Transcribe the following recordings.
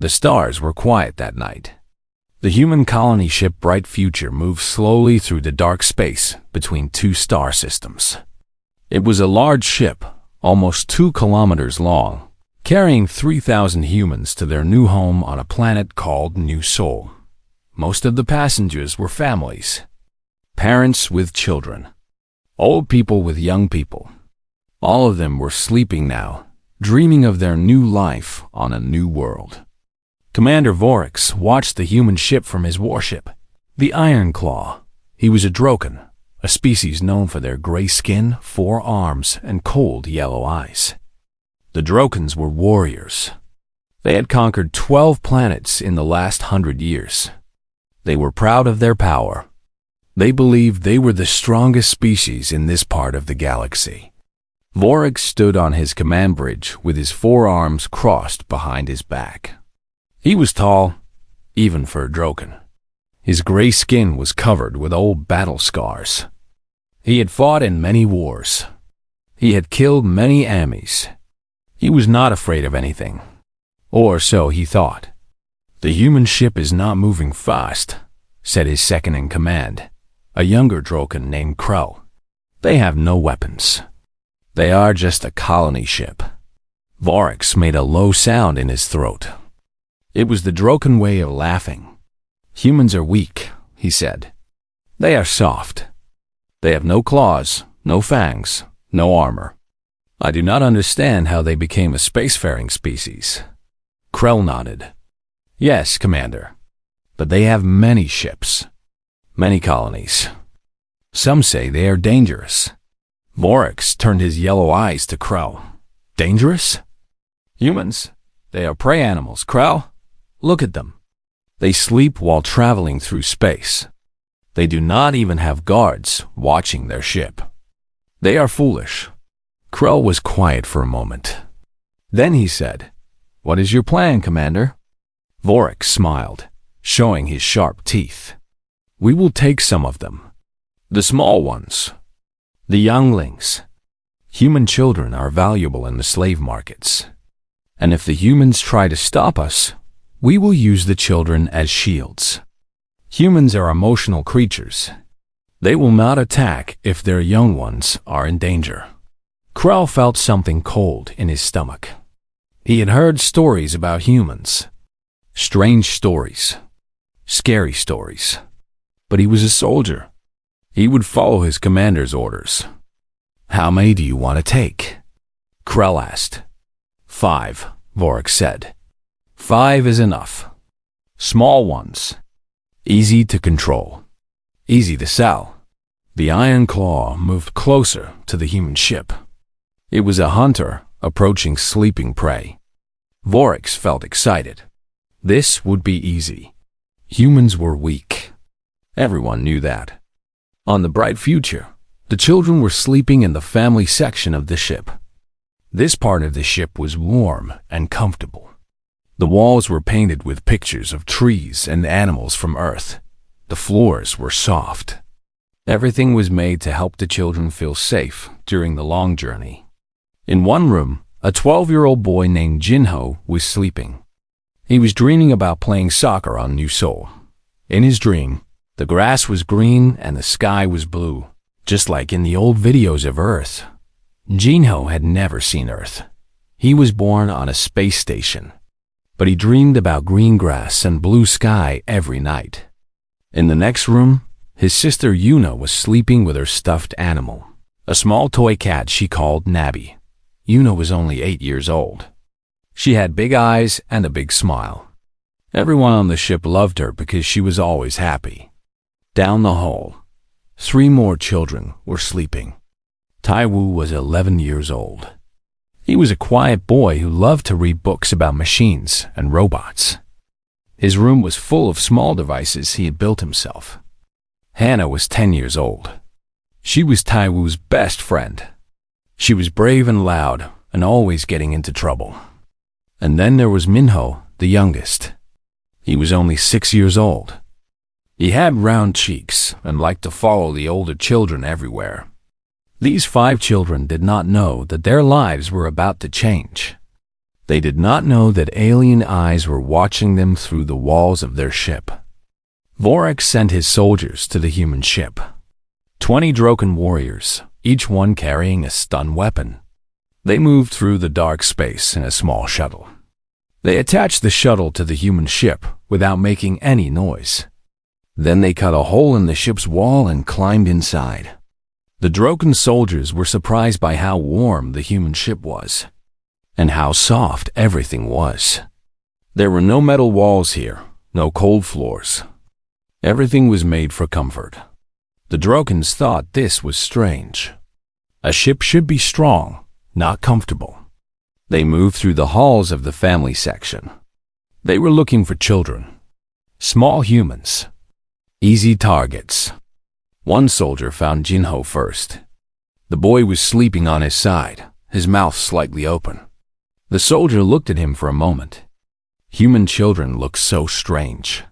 The stars were quiet that night. The human colony ship Bright Future moved slowly through the dark space between two star systems. It was a large ship, almost 2 kilometers long, carrying 3,000 humans to their new home on a planet called New Sol. Most of the passengers were families, parents with children, old people with young people. All of them were sleeping now, dreaming of their new life on a new world. Commander Vorax watched the human ship from his warship, the Iron Claw. He was a Droken, a species known for their gray skin, 4 arms, and cold yellow eyes. The Drokens were warriors. They had conquered 12 planets in the last 100 years. They were proud of their power. They believed they were the strongest species in this part of the galaxy. Vorax stood on his command bridge with his 4 arms crossed behind his back. He was tall, even for a Droken. His gray skin was covered with old battle scars. He had fought in many wars. He had killed many enemies. He was not afraid of anything. Or so he thought. "The human ship is not moving fast," said his second-in-command, a younger Droken named Krell. "They have no weapons. They are just a colony ship." Vorax made a low sound in his throat. It was the Droken way of laughing. "Humans are weak," he said. "They are soft. They have no claws, no fangs, no armor. I do not understand how they became a spacefaring species." Krell nodded. "Yes, Commander. But they have many ships, many colonies. Some say they are dangerous." Vorax turned his yellow eyes to Krell. "Dangerous? Humans, they are prey animals, Krell. Look at them. They sleep while traveling through space. They do not even have guards watching their ship. They are foolish." Krell was quiet for a moment. Then he said, "What is your plan, Commander?" Vorax smiled, showing his sharp teeth. "We will take some of them. The small ones. The younglings. Human children are valuable in the slave markets. And if the humans try to stop us, we will use the children as shields. Humans are emotional creatures. They will not attack if their young ones are in danger." Krell felt something cold in his stomach. He had heard stories about humans. Strange stories. Scary stories. But he was a soldier. He would follow his commander's orders. "How many do you want to take?" Krell asked. 5, Vorax said. 5 is enough. Small ones. Easy to control. Easy to sell. The Iron Claw moved closer to the human ship. It was a hunter approaching sleeping prey. Vorax felt excited. This would be easy. Humans were weak. Everyone knew that. On the Bright Future, the children were sleeping in the family section of the ship. This part of the ship was warm and comfortable. The walls were painted with pictures of trees and animals from Earth. The floors were soft. Everything was made to help the children feel safe during the long journey. In one room, a 12-year-old boy named Jinho was sleeping. He was dreaming about playing soccer on New Sol. In his dream, the grass was green and the sky was blue, just like in the old videos of Earth. Jinho had never seen Earth. He was born on a space station, but he dreamed about green grass and blue sky every night. In the next room, his sister Yuna was sleeping with her stuffed animal, a small toy cat she called Nabby. Yuna was only 8 years old. She had big eyes and a big smile. Everyone on the ship loved her because she was always happy. Down the hall, 3 more children were sleeping. Taiwu was 11 years old. He was a quiet boy who loved to read books about machines and robots. His room was full of small devices he had built himself. Hannah was 10 years old. She was Taiwu's best friend. She was brave and loud and always getting into trouble. And then there was Minho, the youngest. He was only 6 years old. He had round cheeks and liked to follow the older children everywhere. These 5 children did not know that their lives were about to change. They did not know that alien eyes were watching them through the walls of their ship. Vorax sent his soldiers to the human ship. 20 Droken warriors, each one carrying a stun weapon. They moved through the dark space in a small shuttle. They attached the shuttle to the human ship without making any noise. Then they cut a hole in the ship's wall and climbed inside. The Droken soldiers were surprised by how warm the human ship was, and how soft everything was. There were no metal walls here, no cold floors. Everything was made for comfort. The Drokens thought this was strange. A ship should be strong, not comfortable. They moved through the halls of the family section. They were looking for children, small humans, easy targets. One soldier found Jinho first. The boy was sleeping on his side, his mouth slightly open. The soldier looked at him for a moment. Human children look so strange.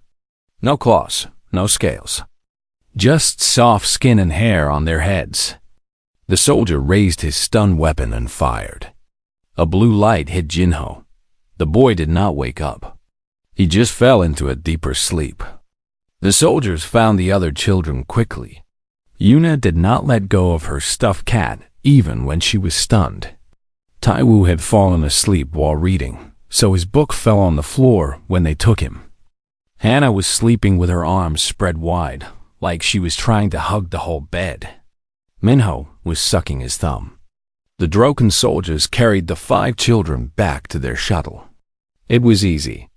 No claws, no scales. Just soft skin and hair on their heads. The soldier raised his stun weapon and fired. A blue light hit Jinho. The boy did not wake up. He just fell into a deeper sleep. The soldiers found the other children quickly. Yuna did not let go of her stuffed cat even when she was stunned. Taiwu had fallen asleep while reading, so his book fell on the floor when they took him. Hannah was sleeping with her arms spread wide, like she was trying to hug the whole bed. Minho was sucking his thumb. The Droken soldiers carried the 5 children back to their shuttle. It was easy.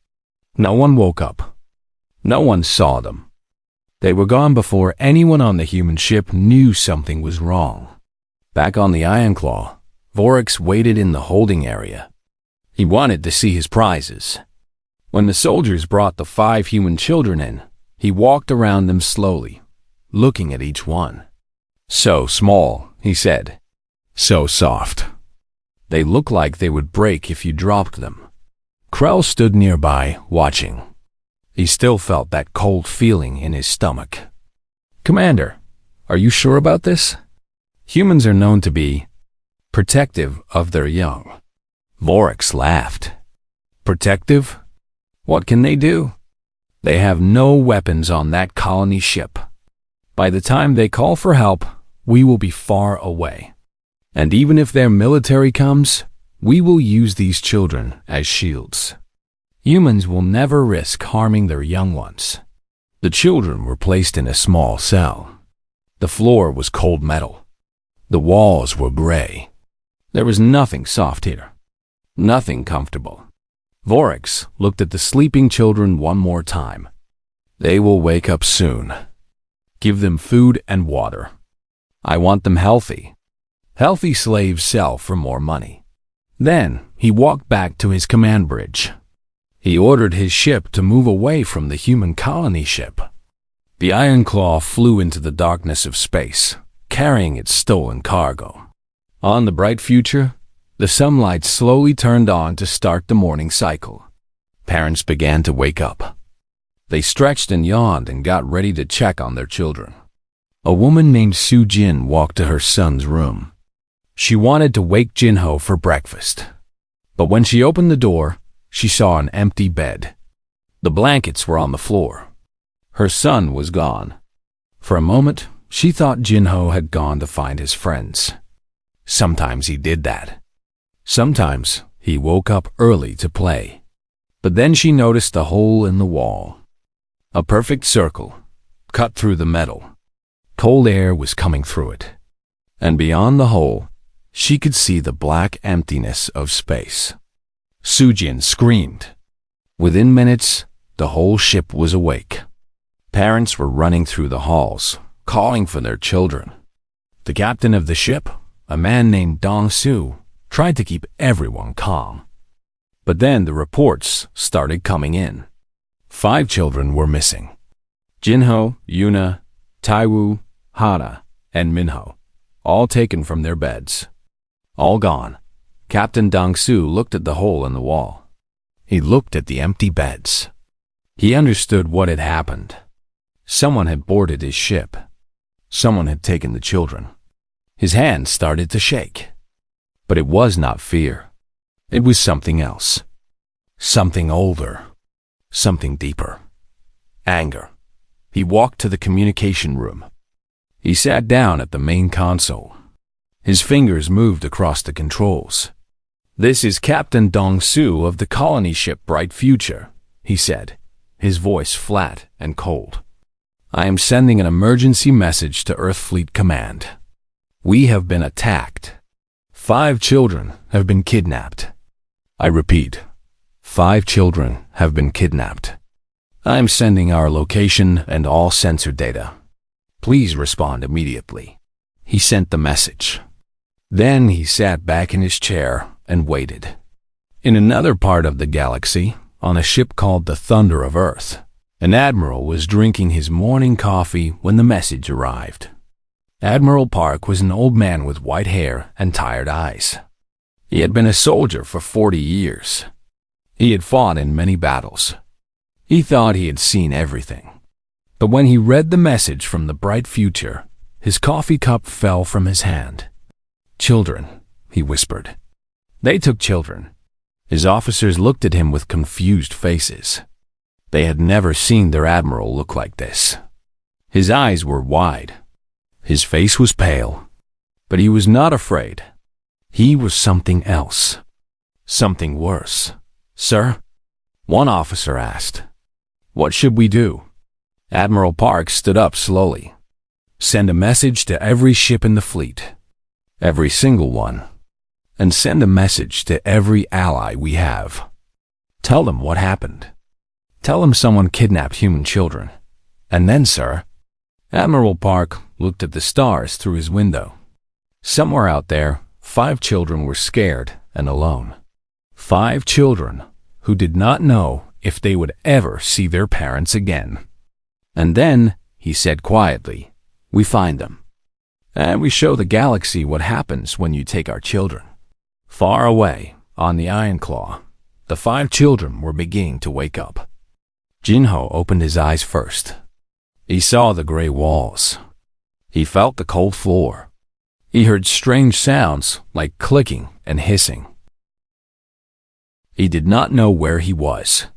No one woke up. No one saw them. They were gone before anyone on the human ship knew something was wrong. Back on the Ironclaw, Vorax waited in the holding area. He wanted to see his prizes. When the soldiers brought the 5 human children in, he walked around them slowly, looking at each one. So small, he said. So soft. They look like they would break if you dropped them. Krell stood nearby, watching. He still felt that cold feeling in his stomach. Commander, are you sure about this? Humans are known to be protective of their young. Vorax laughed. Protective? What can they do? They have no weapons on that colony ship. By the time they call for help, we will be far away. And even if their military comes, we will use these children as shields. Humans will never risk harming their young ones. The children were placed in a small cell. The floor was cold metal. The walls were gray. There was nothing soft here. Nothing comfortable. Vorax looked at the sleeping children one more time. They will wake up soon. Give them food and water. I want them healthy. Healthy slaves sell for more money. Then he walked back to his command bridge. He ordered his ship to move away from the human colony ship. The Ironclaw flew into the darkness of space, carrying its stolen cargo. On the bright future, the sunlight slowly turned on to start the morning cycle. Parents began to wake up. They stretched and yawned and got ready to check on their children. A woman named Su Jin walked to her son's room. She wanted to wake Jinho for breakfast. But when she opened the door, she saw an empty bed. The blankets were on the floor. Her son was gone. For a moment, she thought Jinho had gone to find his friends. Sometimes he did that. Sometimes he woke up early to play. But then she noticed a hole in the wall. A perfect circle, cut through the metal. Cold air was coming through it. And beyond the hole, she could see the black emptiness of space. Sujin screamed. Within minutes, the whole ship was awake. Parents were running through the halls, calling for their children. The captain of the ship, a man named Dong Su, tried to keep everyone calm. But then the reports started coming in. 5 children were missing. Jinho, Yuna, Taiwu, Hana, and Minho, all taken from their beds. All gone. Captain Dong Su looked at the hole in the wall. He looked at the empty beds. He understood what had happened. Someone had boarded his ship. Someone had taken the children. His hand started to shake. But it was not fear. It was something else. Something older. Something deeper. Anger. He walked to the communication room. He sat down at the main console. His fingers moved across the controls. "This is Captain Dong-Su of the colony ship Bright Future," he said, his voice flat and cold. "I am sending an emergency message to Earth Fleet Command. We have been attacked. 5 children have been kidnapped. I repeat, 5 children have been kidnapped. I am sending our location and all sensor data. Please respond immediately." He sent the message. Then he sat back in his chair and waited. In another part of the galaxy, on a ship called the Thunder of Earth, an admiral was drinking his morning coffee when the message arrived. Admiral Park was an old man with white hair and tired eyes. He had been a soldier for 40 years. He had fought in many battles. He thought he had seen everything. But when he read the message from the Bright Future, his coffee cup fell from his hand. "Children," he whispered. "They took children." His officers looked at him with confused faces. They had never seen their admiral look like this. His eyes were wide. His face was pale. But he was not afraid. He was something else. Something worse. "Sir?" one officer asked. "What should we do?" Admiral Park stood up slowly. "Send a message to every ship in the fleet. Every single one. And send a message to every ally we have. Tell them what happened. Tell them someone kidnapped human children. And then, sir." Admiral Park looked at the stars through his window. Somewhere out there, 5 children were scared and alone. 5 children who did not know if they would ever see their parents again. "And then," he said quietly, "we find them. And we show the galaxy what happens when you take our children." Far away, on the Iron Claw, the 5 children were beginning to wake up. Jinho opened his eyes first. He saw the gray walls. He felt the cold floor. He heard strange sounds like clicking and hissing. He did not know where he was.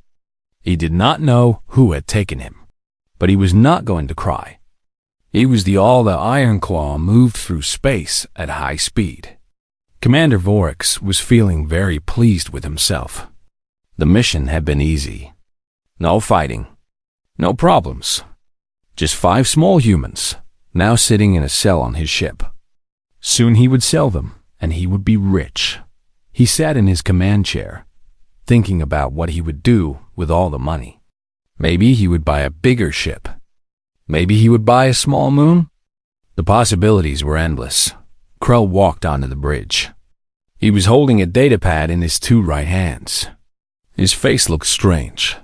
He did not know who had taken him. But he was not going to cry. He was the Iron Claw moved through space at high speed. Commander Vorax was feeling very pleased with himself. The mission had been easy. No fighting. No problems. Just 5 small humans, now sitting in a cell on his ship. Soon he would sell them, and he would be rich. He sat in his command chair, thinking about what he would do with all the money. Maybe he would buy a bigger ship. Maybe he would buy a small moon. The possibilities were endless. Krell walked onto the bridge. He was holding a datapad in his 2 right hands. His face looked strange.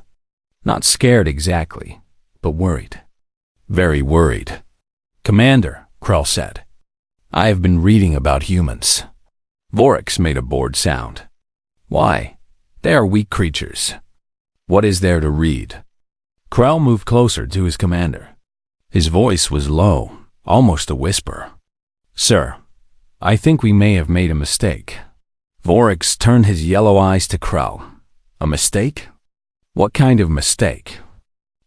Not scared exactly, but worried. Very worried. "Commander," Krell said, "I have been reading about humans." Vorax made a bored sound. "Why? They are weak creatures. What is there to read?" Krell moved closer to his commander. His voice was low, almost a whisper. "Sir, I think we may have made a mistake." Vorax turned his yellow eyes to Krell. "A mistake? What kind of mistake?"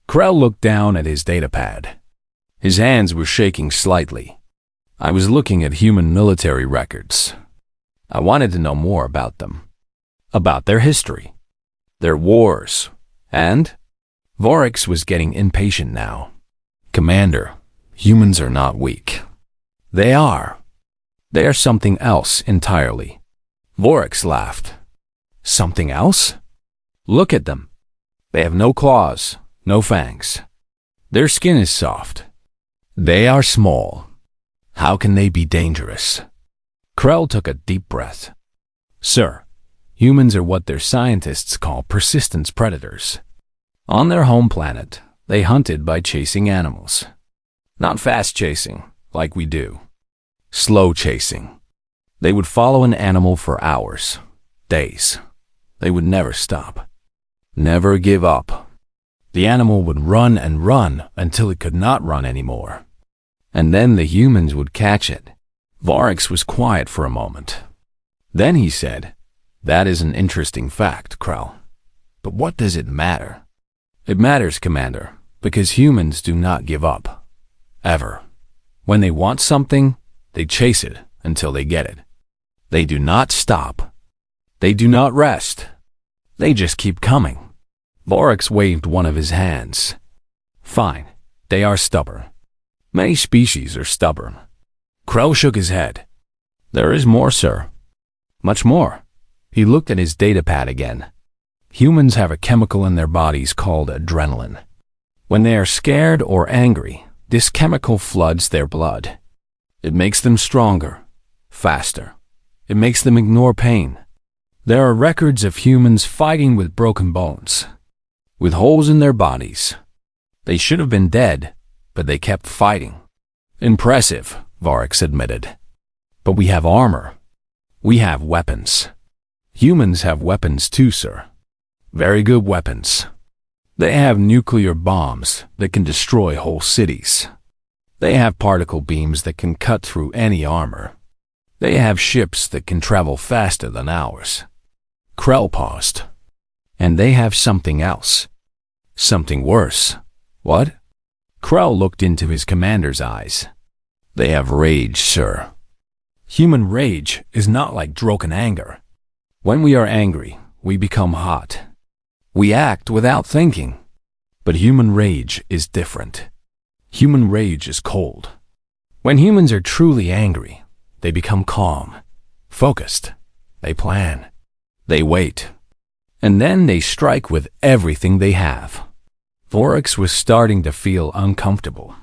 Krell looked down at his datapad. His hands were shaking slightly. "I was looking at human military records. I wanted to know more about them. About their history. Their wars. And?" Vorax was getting impatient now. "Commander, humans are not weak. They are. They are something else entirely." Vorax laughed. "Something else? Look at them. They have no claws, no fangs. Their skin is soft. They are small. How can they be dangerous?" Krell took a deep breath. "Sir, humans are what their scientists call persistence predators. On their home planet, they hunted by chasing animals. Not fast chasing, like we do. Slow chasing. They would follow an animal for hours, days. They would never stop. Never give up. The animal would run and run until it could not run anymore. And then the humans would catch it." Vorax was quiet for a moment. Then he said, That is an interesting fact, Krell. But what does it matter? It matters, Commander, because humans do not give up. Ever. When they want something, they chase it until they get it. They do not stop. They do not rest. They just keep coming. Vorax waved one of his hands. Fine, they are stubborn. Many species are stubborn. Krell shook his head. There is more, sir. Much more. He looked at his datapad again. Humans have a chemical in their bodies called adrenaline. When they are scared or angry, this chemical floods their blood. It makes them stronger, faster. It makes them ignore pain. There are records of humans fighting with broken bones, with holes in their bodies. They should have been dead, but they kept fighting. Impressive, Vorax admitted. But we have armor. We have weapons. Humans have weapons too, sir. Very good weapons. They have nuclear bombs that can destroy whole cities. They have particle beams that can cut through any armor. They have ships that can travel faster than ours. Krell paused. And they have something else. Something worse. What? Krell looked into his commander's eyes. They have rage, sir. Human rage is not like Droken anger. When we are angry, we become hot. We act without thinking. But human rage is different. Human rage is cold. When humans are truly angry, they become calm, focused. They plan. They wait. And then they strike with everything they have. Vorax was starting to feel uncomfortable,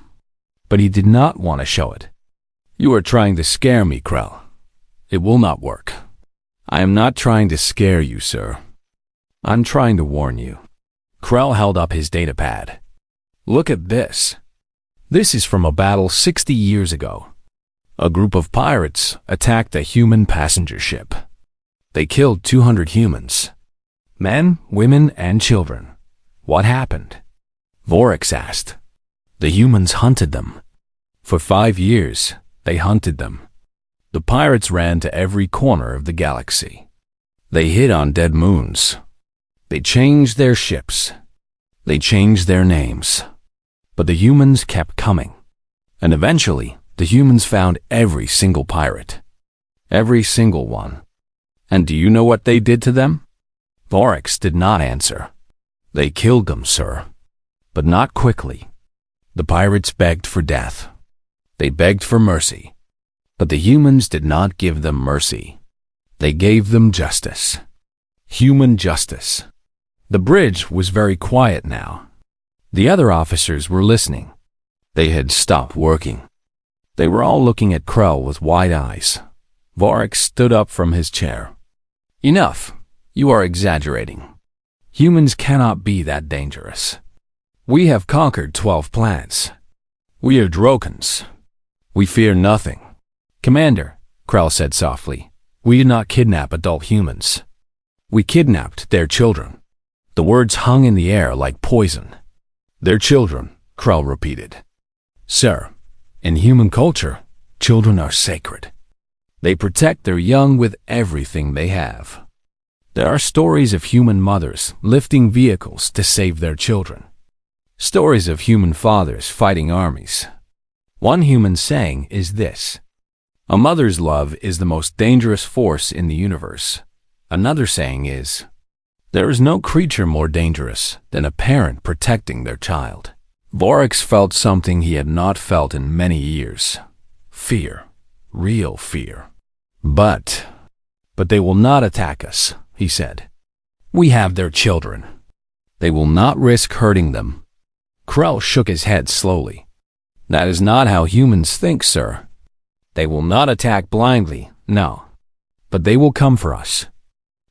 but he did not want to show it. You are trying to scare me, Krell. It will not work. I am not trying to scare you, sir. I'm trying to warn you. Krell held up his datapad. Look at this. This is from a battle 60 years ago. A group of pirates attacked a human passenger ship. They killed 200 humans. Men, women, and children. What happened? Vorax asked. The humans hunted them. For 5 years, they hunted them. The pirates ran to every corner of the galaxy. They hid on dead moons. They changed their ships. They changed their names. But the humans kept coming. And eventually, the humans found every single pirate. Every single one. And do you know what they did to them? Vorax did not answer. They killed them, sir. But not quickly. The pirates begged for death. They begged for mercy. But the humans did not give them mercy. They gave them justice. Human justice. The bridge was very quiet now. The other officers were listening. They had stopped working. They were all looking at Krell with wide eyes. Vorax stood up from his chair. Enough. You are exaggerating. Humans cannot be that dangerous. We have conquered 12 planets. We are Drokans. We fear nothing. Commander, Krell said softly, we did not kidnap adult humans. We kidnapped their children. The words hung in the air like poison. Their children, Krell repeated. Sir, in human culture, children are sacred. They protect their young with everything they have. There are stories of human mothers lifting vehicles to save their children. Stories of human fathers fighting armies. One human saying is this: a mother's love is the most dangerous force in the universe. Another saying is, there is no creature more dangerous than a parent protecting their child. Vorax felt something he had not felt in many years. Fear. Real fear. But they will not attack us, he said. We have their children. They will not risk hurting them. Krell shook his head slowly. That is not how humans think, sir. They will not attack blindly, no. But they will come for us.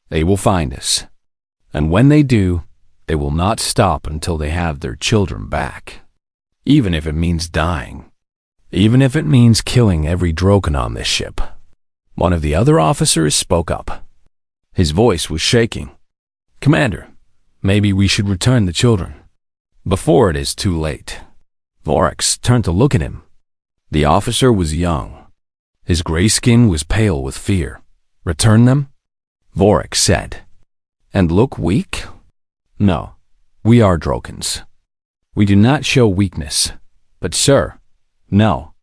They will find us. And when they do, they will not stop until they have their children back. Even if it means dying. Even if it means killing every Droken on this ship. One of the other officers spoke up. His voice was shaking. Commander, maybe we should return the children. Before it is too late. Vorax turned to look at him. The officer was young. His gray skin was pale with fear. Return them? Vorik said. And look weak? No, we are Drokans. We do not show weakness. But sir, no.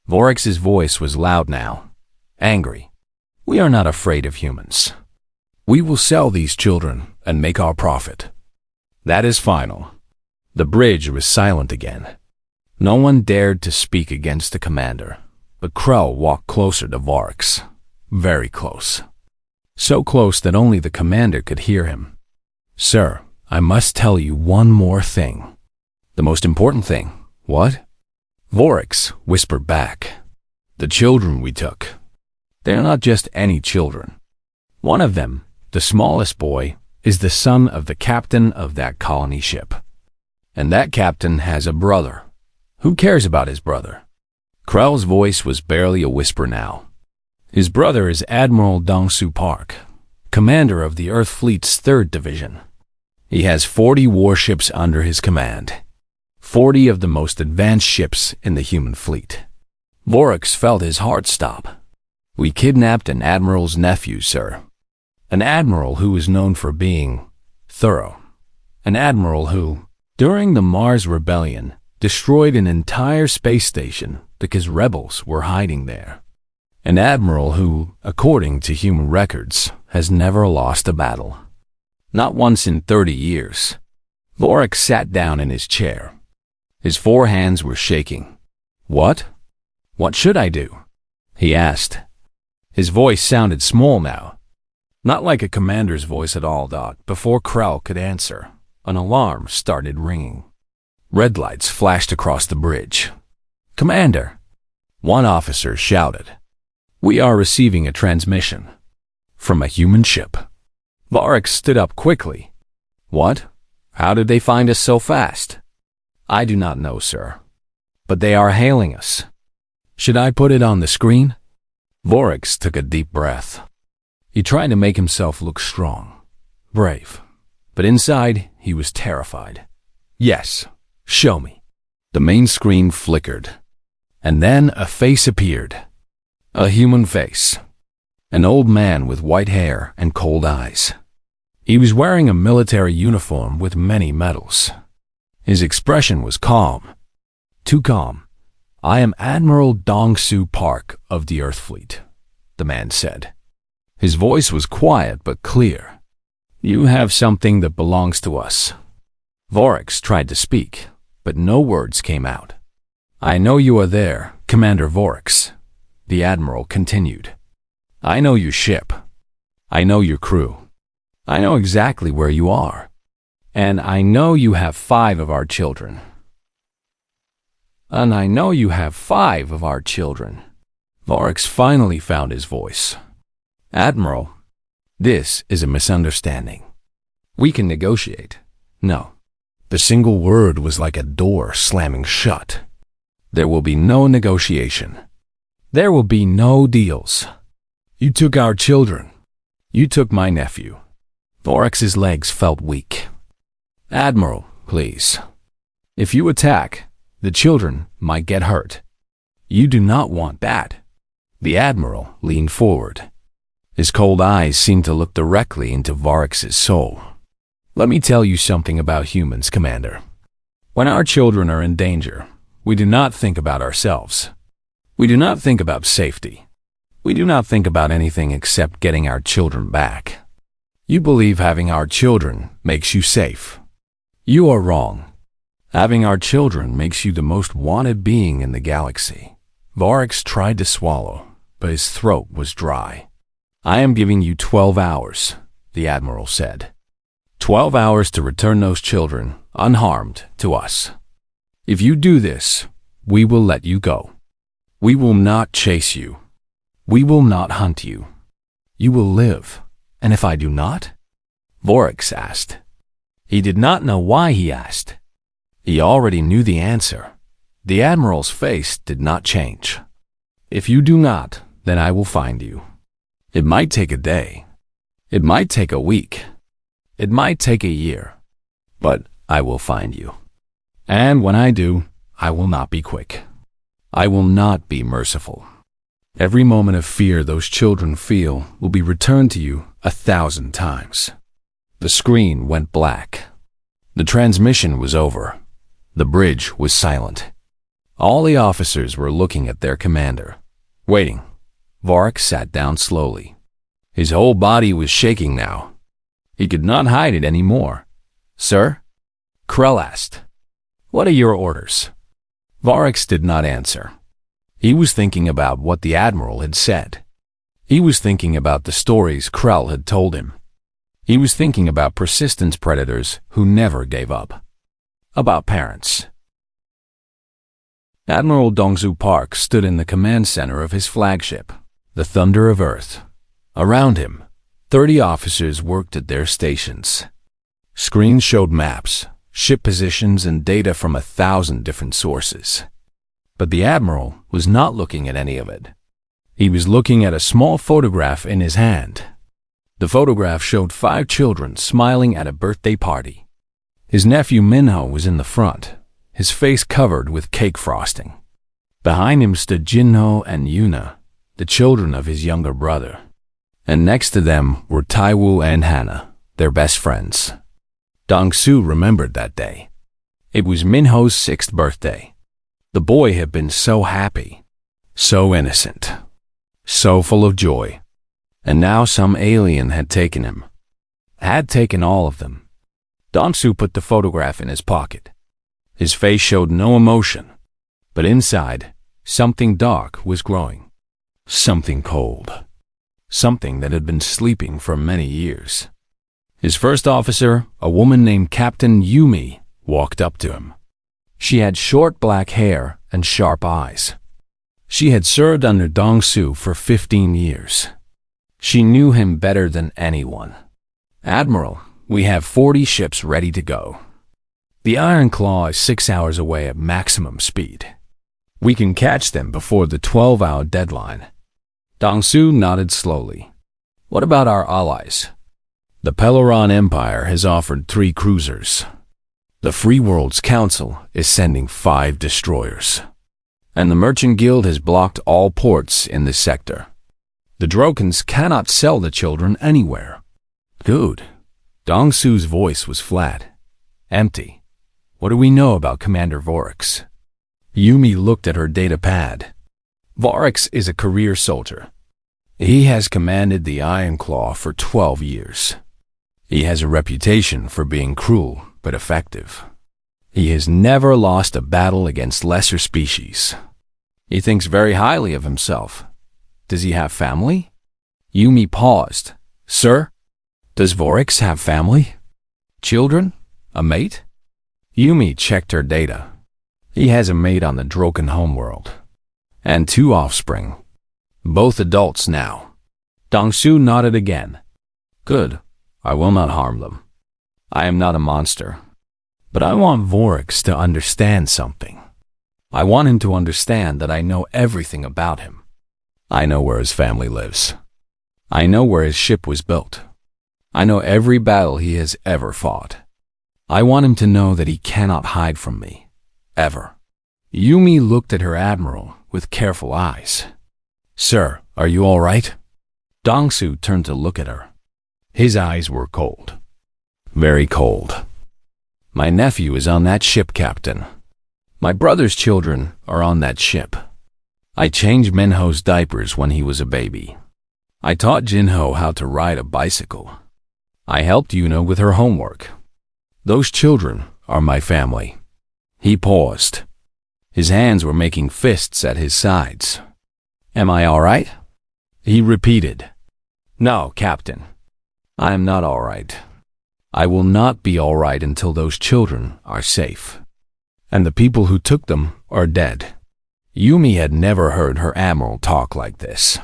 Vorix's voice was loud now, angry. We are not afraid of humans. We will sell these children and make our profit. That is final. The bridge was silent again. No one dared to speak against the commander, but Krell walked closer to Vorix. Very close. So close that only the commander could hear him. Sir, I must tell you one more thing. The most important thing. What? Vorix whispered back. The children we took. They are not just any children. One of them, the smallest boy, is the son of the captain of that colony ship. And that captain has a brother. Who cares about his brother? Krell's voice was barely a whisper now. His brother is Admiral Dongsu Park, commander of the Earth Fleet's 3rd Division. He has 40 warships under his command. 40 of the most advanced ships in the human fleet. Vorix felt his heart stop. We kidnapped an admiral's nephew, sir. An admiral who is known for being thorough. An admiral who, during the Mars Rebellion, destroyed an entire space station because rebels were hiding there. An admiral who, according to human records, has never lost a battle. Not once in 30 years. Vorix sat down in his chair. His 4 hands were shaking. What? What should I do? He asked. His voice sounded small now. Not like a commander's voice at all. Before Krell could answer, an alarm started ringing. Red lights flashed across the bridge. Commander! One officer shouted. We are receiving a transmission. From a human ship. Vorix stood up quickly. What? How did they find us so fast? I do not know, sir. But they are hailing us. Should I put it on the screen? Vorix took a deep breath. He tried to make himself look strong, brave, but inside he was terrified. Yes, show me. The main screen flickered, and then a face appeared. A human face. An old man with white hair and cold eyes. He was wearing a military uniform with many medals. His expression was calm. Too calm. I am Admiral Dongsu Park of the Earth Fleet, the man said. His voice was quiet but clear. You have something that belongs to us. Vorix tried to speak, but no words came out. I know you are there, Commander Vorix, the Admiral continued. I know your ship. I know your crew. I know exactly where you are. And I know you have 5 of our children. And I know you have 5 of our children. Vorix finally found his voice. Admiral, this is a misunderstanding. We can negotiate. No. The single word was like a door slamming shut. There will be no negotiation. There will be no deals. You took our children. You took my nephew. Vorix's legs felt weak. Admiral, please. If you attack, the children might get hurt. You do not want that. The Admiral leaned forward. His cold eyes seemed to look directly into Vorix's soul. Let me tell you something about humans, Commander. When our children are in danger, we do not think about ourselves. We do not think about safety. We do not think about anything except getting our children back. You believe having our children makes you safe. You are wrong. Having our children makes you the most wanted being in the galaxy. Vorix tried to swallow, but his throat was dry. I am giving you 12 hours, the Admiral said. 12 hours to return those children, unharmed, to us. If you do this, we will let you go. We will not chase you. We will not hunt you. You will live. And if I do not? Vorix asked. He did not know why he asked. He already knew the answer. The Admiral's face did not change. If you do not, then I will find you. It might take a day. It might take a week. It might take a year. But I will find you. And when I do, I will not be quick. I will not be merciful. Every moment of fear those children feel will be returned to you 1,000 times. The screen went black. The transmission was over. The bridge was silent. All the officers were looking at their commander, waiting. Vorik sat down slowly. His whole body was shaking now. He could not hide it anymore. "Sir?" Krell asked. "What are your orders?" Vorik did not answer. He was thinking about what the Admiral had said. He was thinking about the stories Krell had told him. He was thinking about persistent predators who never gave up. About parents. Admiral Dongsu Park stood in the command center of his flagship, the Thunder of Earth. Around him, 30 officers worked at their stations. Screens showed maps, ship positions, and data from 1,000 different sources. But the Admiral was not looking at any of it. He was looking at a small photograph in his hand. The photograph showed 5 children smiling at a birthday party. His nephew Minho was in the front, his face covered with cake frosting. Behind him stood Jinho and Yuna, the children of his younger brother. And next to them were Taiwu and Hannah, their best friends. Dongsu remembered that day. It was Minho's 6th birthday. The boy had been so happy, so innocent, so full of joy. And now some alien had taken him. Had taken all of them. Dongsu put the photograph in his pocket. His face showed no emotion, but inside, something dark was growing. Something cold. Something that had been sleeping for many years. His first officer, a woman named Captain Yumi, walked up to him. She had short black hair and sharp eyes. She had served under Dongsu for 15 years. She knew him better than anyone. "Admiral, we have 40 ships ready to go. The Iron Claw is 6 hours away at maximum speed. We can catch them before the 12-hour deadline." Dongsu nodded slowly. "What about our allies?" "The Peloron Empire has offered 3 cruisers. The Free Worlds Council is sending 5 destroyers. And the Merchant Guild has blocked all ports in this sector. The Drokans cannot sell the children anywhere." "Good." Dongsu's voice was flat, empty. "What do we know about Commander Vorik?" Yumi looked at her data pad. "Vorik is a career soldier. He has commanded the Iron Claw for 12 years. He has a reputation for being cruel but effective. He has never lost a battle against lesser species. He thinks very highly of himself. Does he have family?" Yumi paused. "Sir? Does Vorik have family? Children? A mate?" Yumi checked her data. "He has a mate on the Drokan homeworld. And 2 offspring. Both adults now." Dongsu nodded again. "Good. I will not harm them. I am not a monster. But I want Vorik to understand something. I want him to understand that I know everything about him. I know where his family lives. I know where his ship was built. I know every battle he has ever fought. I want him to know that he cannot hide from me. Ever." Yumi looked at her admiral with careful eyes. "Sir, are you all right?" Dongsu turned to look at her. His eyes were cold. Very cold. "My nephew is on that ship, Captain. My brother's children are on that ship. I changed Minho's diapers when he was a baby. I taught Jinho how to ride a bicycle. I helped Yuna with her homework. Those children are my family." He paused. His hands were making fists at his sides. "Am I all right?" He repeated. "No, Captain. I am not all right. I will not be all right until those children are safe. And the people who took them are dead." Yumi had never heard her admiral talk like this.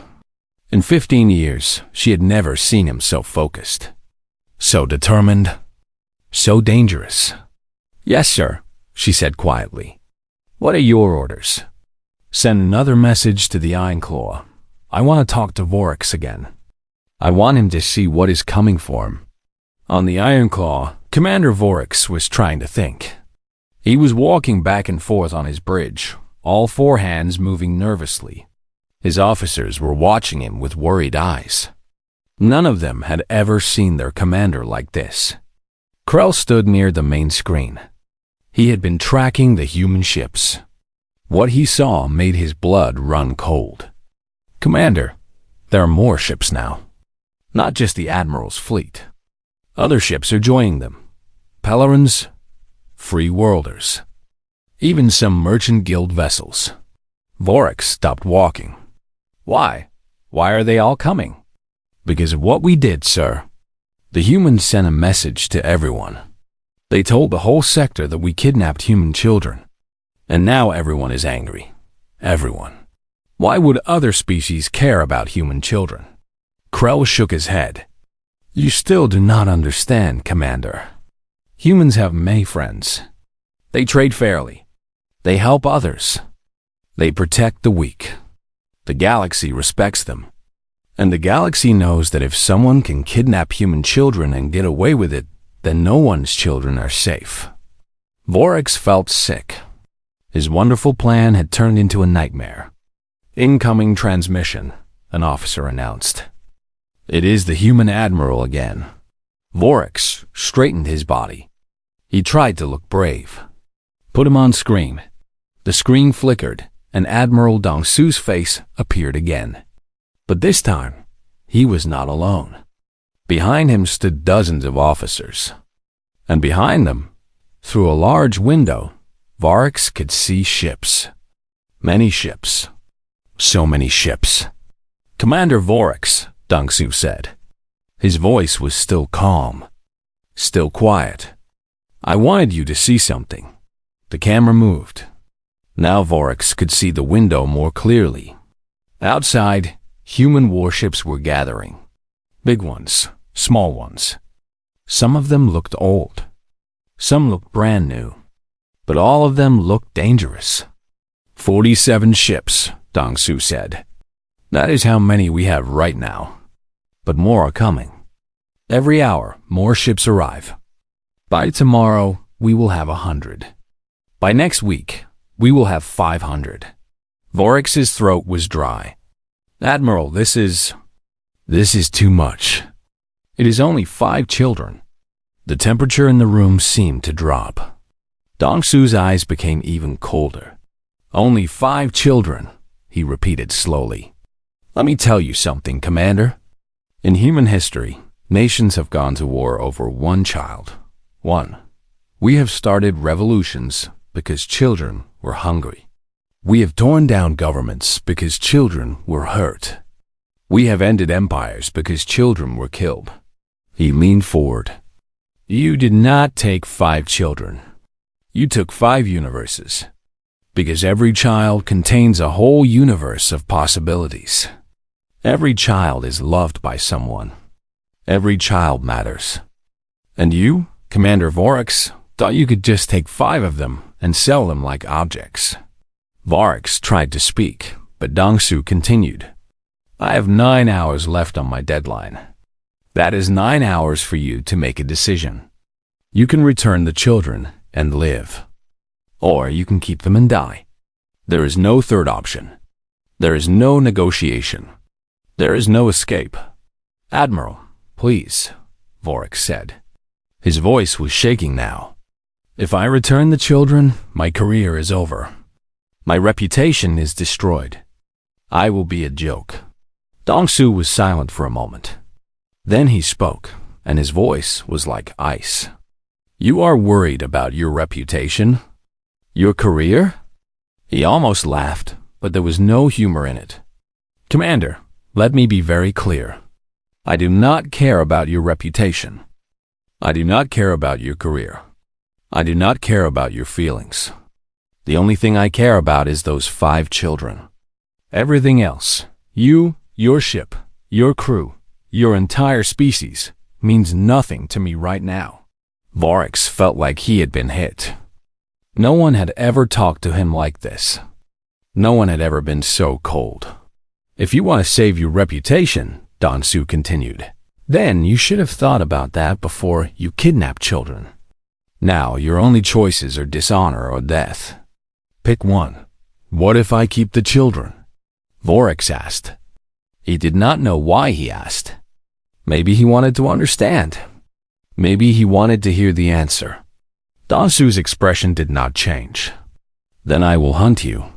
In 15 years, she had never seen him so focused, so determined, so dangerous. "Yes, sir," she said quietly. "What are your orders?" "Send another message to the Iron Claw. I want to talk to Vorik again. I want him to see what is coming for him." On the Iron Claw, Commander Vorik was trying to think. He was walking back and forth on his bridge, all 4 hands moving nervously. His officers were watching him with worried eyes. None of them had ever seen their commander like this. Krell stood near the main screen. He had been tracking the human ships. What he saw made his blood run cold. "Commander, there are more ships now. Not just the Admiral's fleet. Other ships are joining them. Pelorans, Free Worlders, even some Merchant Guild vessels." Vorax stopped walking. "Why? Why are they all coming?" "Because of what we did, sir. The humans sent a message to everyone. They told the whole sector that we kidnapped human children. And now everyone is angry. Everyone. Why would other species care about human children?" Krell shook his head. "You still do not understand, Commander. Humans have many friends. They trade fairly. They help others. They protect the weak. The galaxy respects them. And the galaxy knows that if someone can kidnap human children and get away with it, then no one's children are safe." Vorax felt sick. His wonderful plan had turned into a nightmare. "Incoming transmission," an officer announced. "It is the human admiral again." Vorax straightened his body. He tried to look brave. "Put him on screen." The screen flickered, and Admiral Dongsu's face appeared again. But this time, he was not alone. Behind him stood dozens of officers. And behind them, through a large window, Vorax could see ships. Many ships. So many ships. "Commander Vorax," Dongsu said. His voice was still calm, still quiet. "I wanted you to see something." The camera moved. Now Vorax could see the window more clearly. Outside, human warships were gathering. Big ones, small ones. Some of them looked old. Some looked brand new. But all of them looked dangerous. 47 ships, Dongsu said. "That is how many we have right now. But more are coming. Every hour, more ships arrive. By tomorrow, we will have 100. By next week, we will have 500. Vorax's throat was dry. "Admiral, this is too much. It is only 5 children." The temperature in the room seemed to drop. Dongsu's eyes became even colder. "Only 5 children," he repeated slowly. "Let me tell you something, Commander. In human history, nations have gone to war over one child. One. We have started revolutions because children were hungry. We have torn down governments because children were hurt. We have ended empires because children were killed." He leaned forward. "You did not take 5 children. You took 5 universes. Because every child contains a whole universe of possibilities. Every child is loved by someone. Every child matters. And you, Commander Vorax, thought you could just take 5 of them and sell them like objects." Vorax tried to speak, but Dongsu continued. "I have 9 hours left on my deadline. That is 9 hours for you to make a decision. You can return the children and live. Or you can keep them and die. There is no third option. There is no negotiation. There is no escape." "Admiral, please," Vorax said. His voice was shaking now. "If I return the children, my career is over. My reputation is destroyed. I will be a joke." Dongsu was silent for a moment. Then he spoke, and his voice was like ice. "You are worried about your reputation? Your career?" He almost laughed, but there was no humor in it. "Commander, let me be very clear. I do not care about your reputation. I do not care about your career. I do not care about your feelings. The only thing I care about is those 5 children. Everything else, you, your ship, your crew, your entire species, means nothing to me right now." Vorax felt like he had been hit. No one had ever talked to him like this. No one had ever been so cold. "If you want to save your reputation," Dongsu continued, "then you should have thought about that before you kidnapped children. Now your only choices are dishonor or death. Pick one. What if I keep the children?" Vorax asked. He did not know why he asked. Maybe he wanted to understand. Maybe he wanted to hear the answer. Dansu's expression did not change. Then I will hunt you.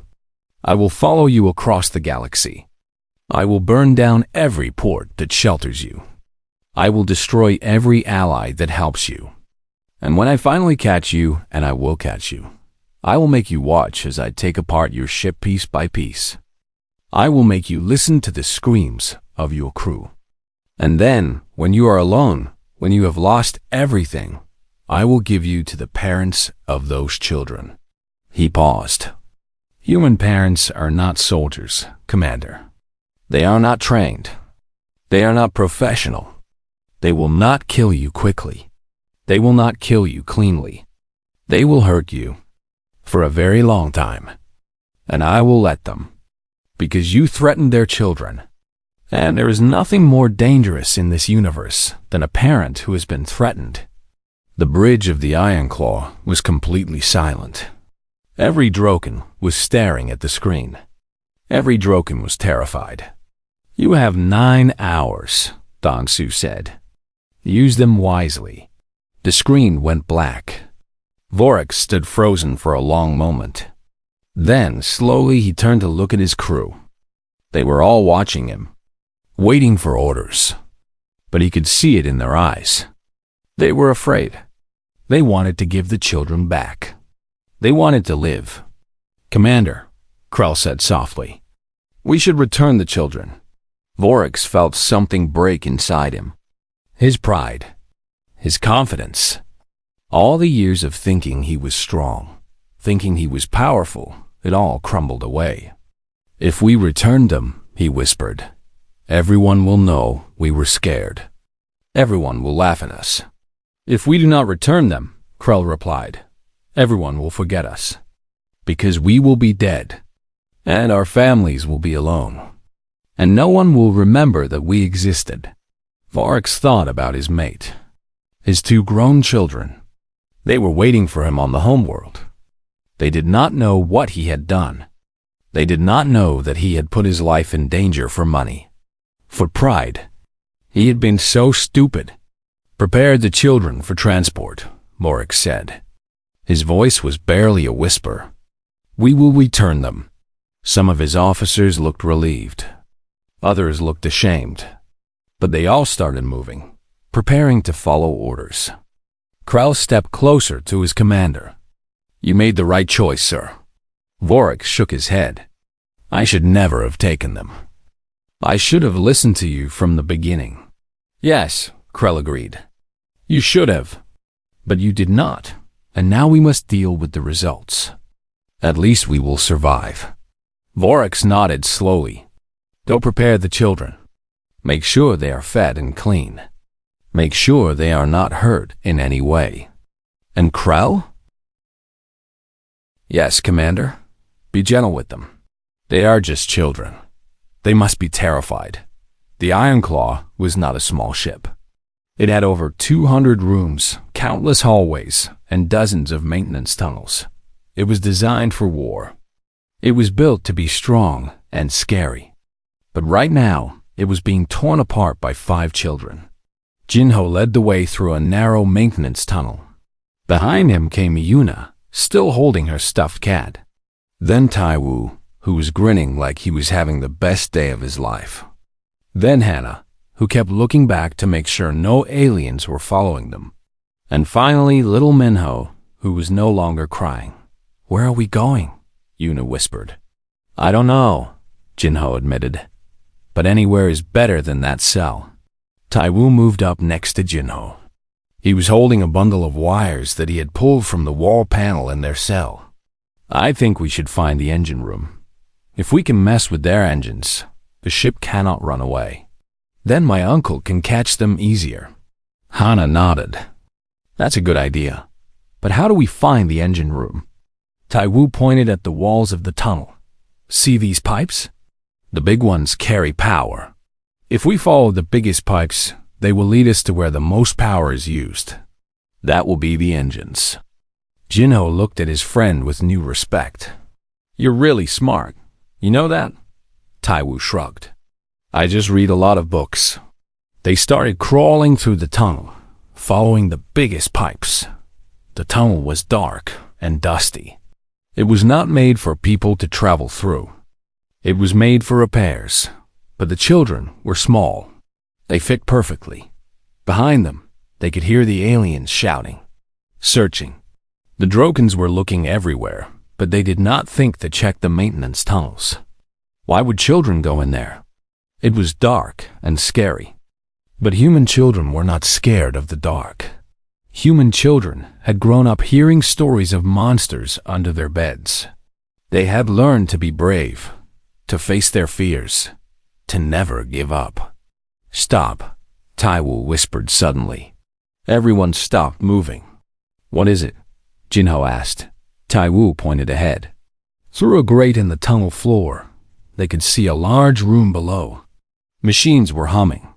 I will follow you across the galaxy. I will burn down every port that shelters you. I will destroy every ally that helps you. And when I finally catch you, and I will catch you, I will make you watch as I take apart your ship piece by piece. I will make you listen to the screams of your crew. And then, when you are alone, when you have lost everything, I will give you to the parents of those children. He paused. Human parents are not soldiers, Commander. They are not trained. They are not professional. They will not kill you quickly. They will not kill you cleanly. They will hurt you for a very long time. And I will let them, because you threatened their children. And there is nothing more dangerous in this universe than a parent who has been threatened. The bridge of the Ironclaw was completely silent. Every Droken was staring at the screen. Every Droken was terrified. You have 9 hours, Dansu said. Use them wisely. The screen went black. Vorax stood frozen for a long moment. Then, slowly, he turned to look at his crew. They were all watching him, waiting for orders. But he could see it in their eyes. They were afraid. They wanted to give the children back. They wanted to live. Commander, Krell said softly, we should return the children. Vorax felt something break inside him. His pride, his confidence, all the years of thinking he was strong, thinking he was powerful, it all crumbled away. If we returned them, he whispered, everyone will know we were scared. Everyone will laugh at us. If we do not return them, Krell replied, everyone will forget us, because we will be dead, and our families will be alone, and no one will remember that we existed. Vorax thought about his mate, his 2 grown children. They were waiting for him on the homeworld. They did not know what he had done. They did not know that he had put his life in danger for money, for pride. He had been so stupid. Prepare the children for transport, Vorax said. His voice was barely a whisper. We will return them. Some of his officers looked relieved. Others looked ashamed. But they all started moving, preparing to follow orders. Krell stepped closer to his commander. You made the right choice, sir. Vorax shook his head. I should never have taken them. I should have listened to you from the beginning. Yes, Krell agreed. You should have. But you did not, and now we must deal with the results. At least we will survive. Vorax nodded slowly. Go prepare the children. Make sure they are fed and clean. Make sure they are not hurt in any way. And Krell? Yes, Commander. Be gentle with them. They are just children. They must be terrified. The Ironclaw was not a small ship. It had over 200 rooms, countless hallways, and dozens of maintenance tunnels. It was designed for war. It was built to be strong and scary. But right now, it was being torn apart by 5 children. Jinho led the way through a narrow maintenance tunnel. Behind him came Yuna, still holding her stuffed cat. Then Taiwu, who was grinning like he was having the best day of his life. Then Hannah, who kept looking back to make sure no aliens were following them. And finally, little Minho, who was no longer crying. Where are we going? Yuna whispered. I don't know, Jinho admitted. But anywhere is better than that cell. Taiwu moved up next to Jinho. He was holding a bundle of wires that he had pulled from the wall panel in their cell. I think we should find the engine room. If we can mess with their engines, the ship cannot run away. Then my uncle can catch them easier. Hana nodded. That's a good idea. But how do we find the engine room? Taiwu pointed at the walls of the tunnel. See these pipes? The big ones carry power. If we follow the biggest pipes, they will lead us to where the most power is used. That will be the engines. Jinho looked at his friend with new respect. You're really smart. You know that? Taiwu shrugged. I just read a lot of books. They started crawling through the tunnel, following the biggest pipes. The tunnel was dark and dusty. It was not made for people to travel through. It was made for repairs, but the children were small. They fit perfectly. Behind them, they could hear the aliens shouting, searching. The Drokans were looking everywhere, but they did not think to check the maintenance tunnels. Why would children go in there? It was dark and scary. But human children were not scared of the dark. Human children had grown up hearing stories of monsters under their beds. They had learned to be brave, to face their fears, to never give up. "Stop," Taiwu whispered suddenly. Everyone stopped moving. "What is it?" Jinho asked. Taiwu pointed ahead. Through a grate in the tunnel floor, they could see a large room below. Machines were humming.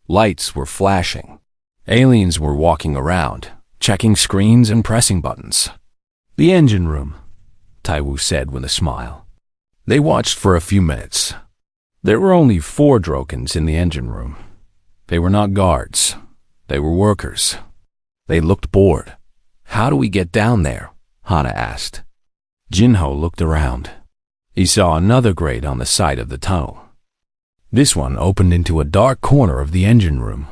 Lights were flashing. Aliens were walking around, checking screens and pressing buttons. "The engine room," Taiwu said with a smile. They watched for a few minutes. There were only 4 Drokans in the engine room. They were not guards. They were workers. They looked bored. "How do we get down there?" Hana asked. Jinho looked around. He saw another grate on the side of the tunnel. This one opened into a dark corner of the engine room,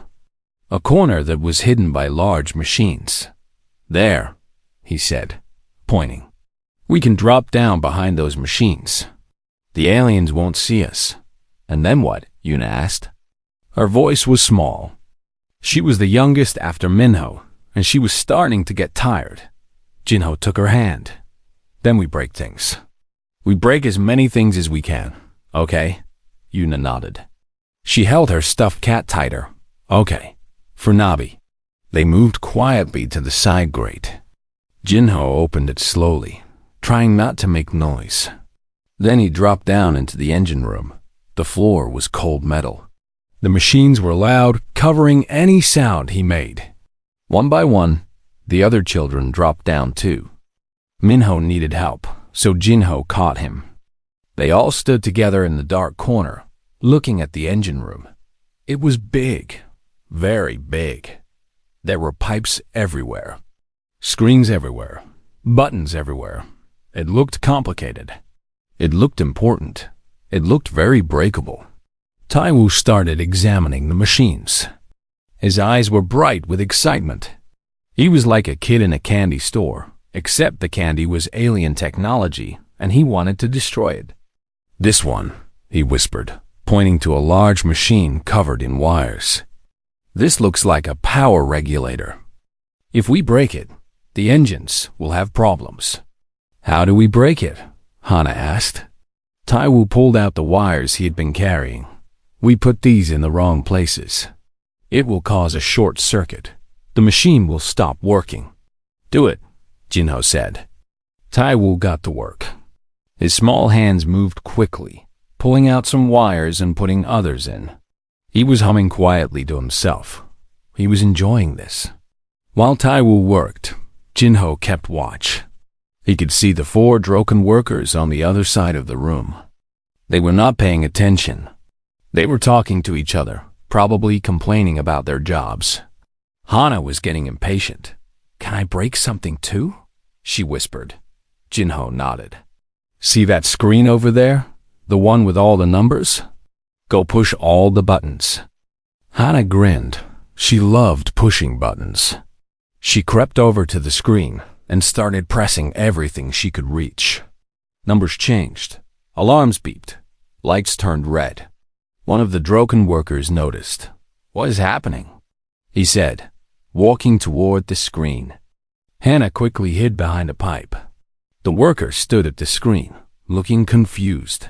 a corner that was hidden by large machines. "There," he said, pointing. "We can drop down behind those machines. The aliens won't see us." "And then what?" Yuna asked. Her voice was small. She was the youngest after Minho, and she was starting to get tired. Jinho took her hand. "Then we break things. We break as many things as we can, okay?" Yuna nodded. She held her stuffed cat tighter. "Okay, for Nabi." They moved quietly to the side grate. Jinho opened it slowly, trying not to make noise. Then he dropped down into the engine room. The floor was cold metal. The machines were loud, covering any sound he made. One by one, the other children dropped down too. Minho needed help, so Jinho caught him. They all stood together in the dark corner, looking at the engine room. It was big, very big. There were pipes everywhere, screens everywhere, buttons everywhere. It looked complicated. It looked important. It looked very breakable. Taiwu started examining the machines. His eyes were bright with excitement. He was like a kid in a candy store, except the candy was alien technology, and he wanted to destroy it. "This one," he whispered, pointing to a large machine covered in wires. "This looks like a power regulator. If we break it, the engines will have problems." "How do we break it?" Hana asked. Taiwu pulled out the wires he had been carrying. "We put these in the wrong places. It will cause a short circuit. The machine will stop working." "Do it," Jinho said. Taiwu got to work. His small hands moved quickly, pulling out some wires and putting others in. He was humming quietly to himself. He was enjoying this. While Taiwu worked, Jinho kept watch. He could see the 4 Drokan workers on the other side of the room. They were not paying attention. They were talking to each other, probably complaining about their jobs. Hana was getting impatient. "Can I break something too?" she whispered. Jinho nodded. "See that screen over there? The one with all the numbers? Go push all the buttons." Hana grinned. She loved pushing buttons. She crept over to the screen and started pressing everything she could reach. Numbers changed. Alarms beeped. Lights turned red. One of the Drokan workers noticed. "What is happening?" he said, walking toward the screen. Hana quickly hid behind a pipe. The worker stood at the screen, looking confused.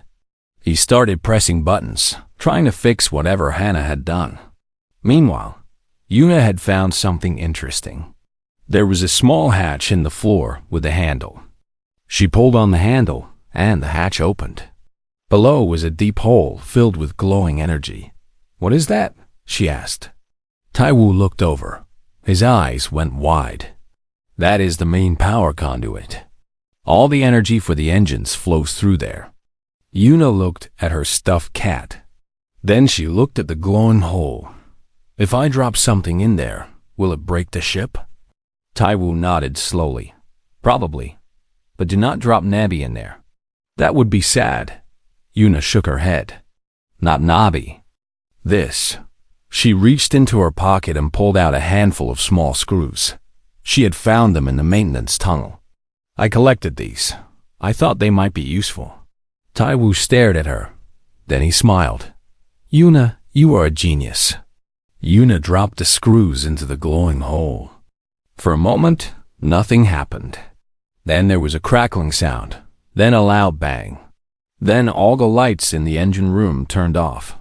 He started pressing buttons, trying to fix whatever Hana had done. Meanwhile, Yuna had found something interesting. There was a small hatch in the floor with a handle. She pulled on the handle, and the hatch opened. Below was a deep hole filled with glowing energy. "What is that?" she asked. Taiwu looked over. His eyes went wide. "That is the main power conduit. All the energy for the engines flows through there." Yuna looked at her stuffed cat. Then she looked at the glowing hole. If I drop something in there, will it break the ship? Taiwu nodded slowly. Probably. But do not drop Nabi in there. That would be sad. Yuna shook her head. Not Nabi. This. She reached into her pocket and pulled out a handful of small screws. She had found them in the maintenance tunnel. I collected these. I thought they might be useful. Taiwu stared at her. Then he smiled. Yuna, you are a genius. Yuna dropped the screws into the glowing hole. For a moment, nothing happened. Then there was a crackling sound, then a loud bang. Then all the lights in the engine room turned off.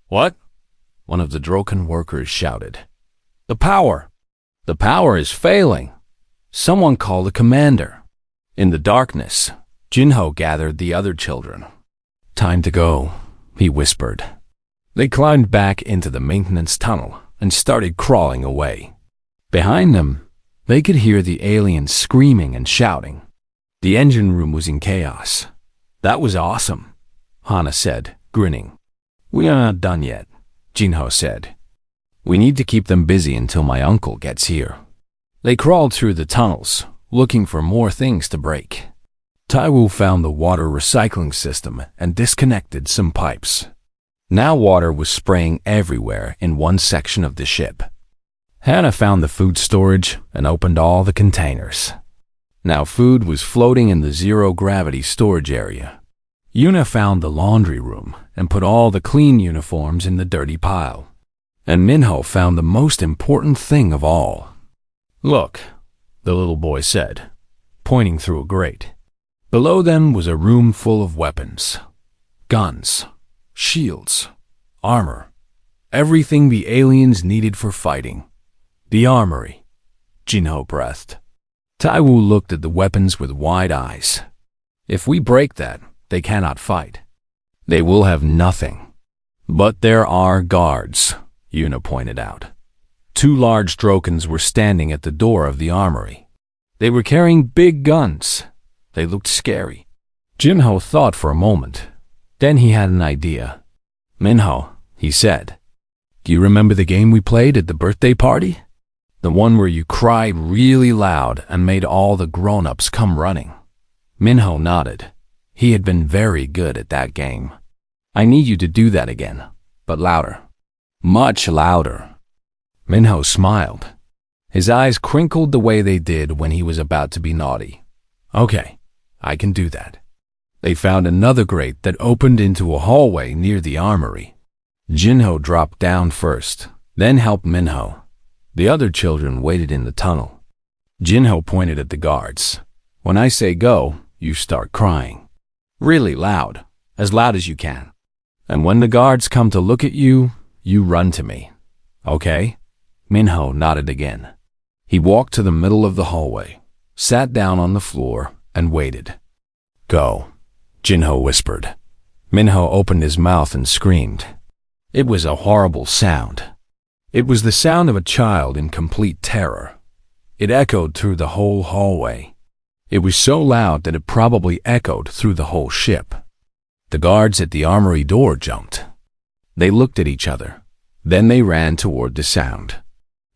What? One of the Droken workers shouted. The power! The power is failing! Someone call the commander. In the darkness, Jinho gathered the other children. Time to go, he whispered. They climbed back into the maintenance tunnel and started crawling away. Behind them, they could hear the aliens screaming and shouting. The engine room was in chaos. That was awesome, Hana said, grinning. We are not done yet, Jinho said. We need to keep them busy until my uncle gets here. They crawled through the tunnels, looking for more things to break. Taiwu found the water recycling system and disconnected some pipes. Now water was spraying everywhere in one section of the ship. Hannah found the food storage and opened all the containers. Now food was floating in the zero-gravity storage area. Yuna found the laundry room and put all the clean uniforms in the dirty pile. And Minho found the most important thing of all. Look, the little boy said, pointing through a grate. Below them was a room full of weapons. Guns, shields, armor, everything the aliens needed for fighting. The armory, Jinho breathed. Taiwu looked at the weapons with wide eyes. If we break that, they cannot fight. They will have nothing. But there are guards, Yuna pointed out. 2 large Drokens were standing at the door of the armory. They were carrying big guns. They looked scary. Jinho thought for a moment. Then he had an idea. Minho, he said. Do you remember the game we played at the birthday party? The one where you cried really loud and made all the grown-ups come running. Minho nodded. He had been very good at that game. I need you to do that again, but louder. Much louder. Minho smiled. His eyes crinkled the way they did when he was about to be naughty. Okay, I can do that. They found another grate that opened into a hallway near the armory. Jinho dropped down first, then helped Minho. The other children waited in the tunnel. Jinho pointed at the guards. When I say go, you start crying. Really loud as you can. And when the guards come to look at you, you run to me. Okay? Minho nodded again. He walked to the middle of the hallway, sat down on the floor, and waited. Go, Jinho whispered. Minho opened his mouth and screamed. It was a horrible sound. It was the sound of a child in complete terror. It echoed through the whole hallway. It was so loud that it probably echoed through the whole ship. The guards at the armory door jumped. They looked at each other. Then they ran toward the sound.